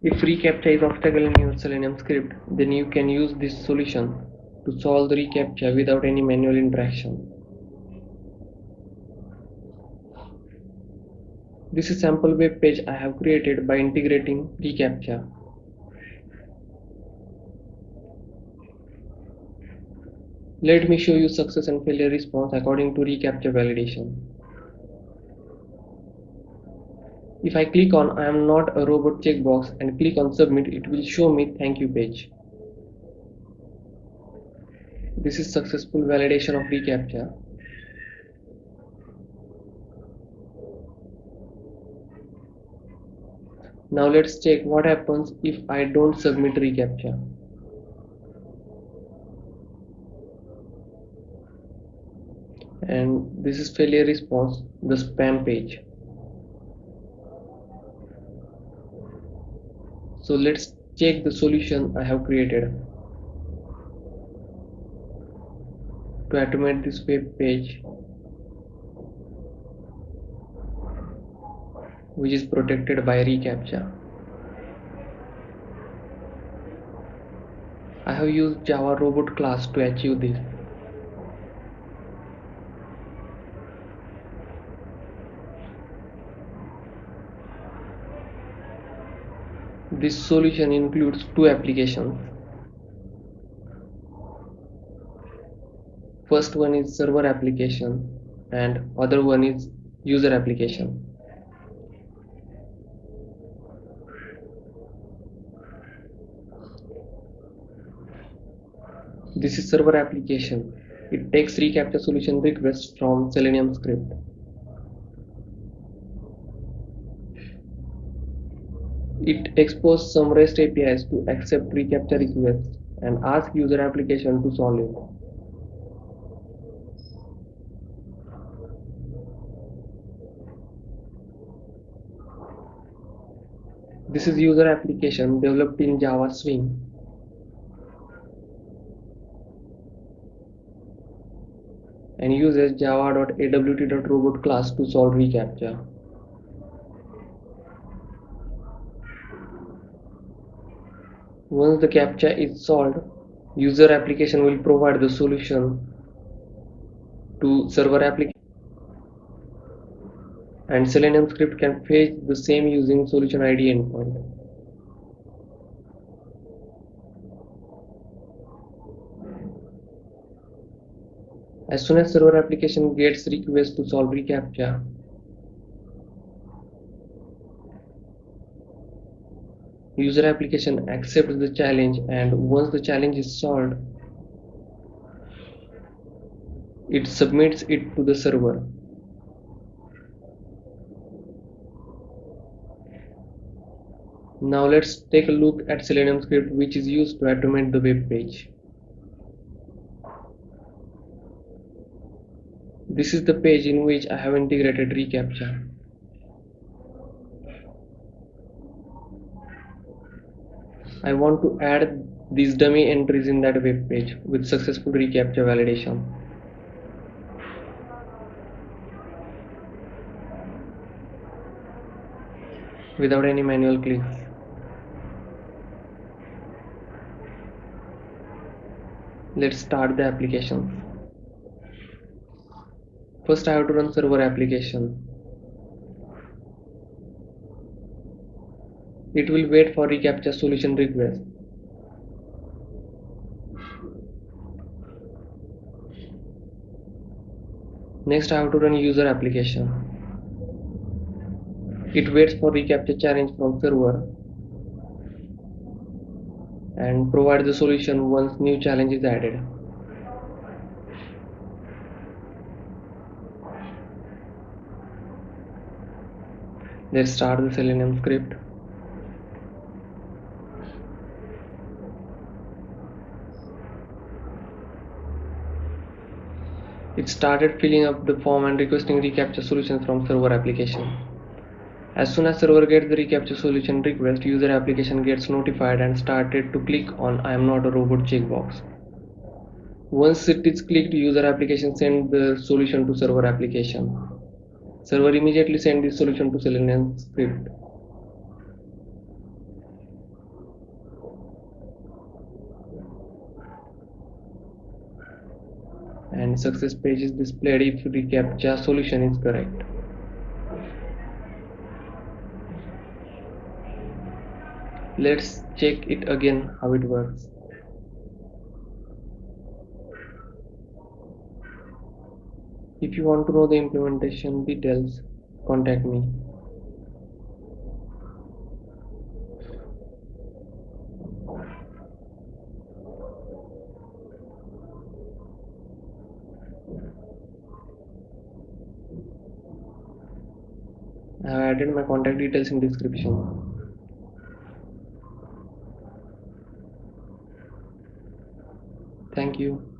If reCAPTCHA is obstacle in your Selenium script, then you can use this solution to solve the reCAPTCHA without any manual interaction. This is a sample web page I have created by integrating reCAPTCHA. Let me show you success and failure response according to reCAPTCHA validation. If I click on I am not a robot checkbox and click on submit, it will show me thank you page. This is successful validation of reCAPTCHA. Now let's check what happens if I don't submit reCAPTCHA. And this is failure response, the spam page. So let's check the solution I have created. To automate this web page, which is protected by reCAPTCHA, I have used Java robot class to achieve this. This solution includes two applications. First one is server application and other one is user application. This is server application. It takes reCAPTCHA solution requests from Selenium script. It exposes some REST APIs to accept reCAPTCHA requests and ask user application to solve it. This is user application developed in Java Swing. And uses java.awt.robot class to solve reCAPTCHA. Once the CAPTCHA is solved, user application will provide the solution to server application, and Selenium script can fetch the same using solution ID endpoint. As soon as server application gets request to solve reCAPTCHA, user application accepts the challenge, and once the challenge is solved, it submits it to the server. Now let's take a look at Selenium script which is used to automate the web page. This is the page in which I have integrated reCAPTCHA. I want to add these dummy entries in that web page with successful reCAPTCHA validation. Without any manual clicks. Let's start the application. First I have to run server application. It will wait for reCAPTCHA solution request. Next I have to run user application. It waits for reCAPTCHA challenge from server and provides the solution once new challenge is added. Let's start the Selenium script. It started filling up the form and requesting reCAPTCHA solutions from server application. As soon as server gets the reCAPTCHA solution request, user application gets notified and started to click on I am not a robot checkbox. Once it is clicked, user application sends the solution to server application. Server immediately sends this solution to Selenium script. and success page is displayed if the CAPTCHA solution is correct. Let's check it again how it works. If you want to know the implementation details, contact me. I have added my contact details in description. Thank you.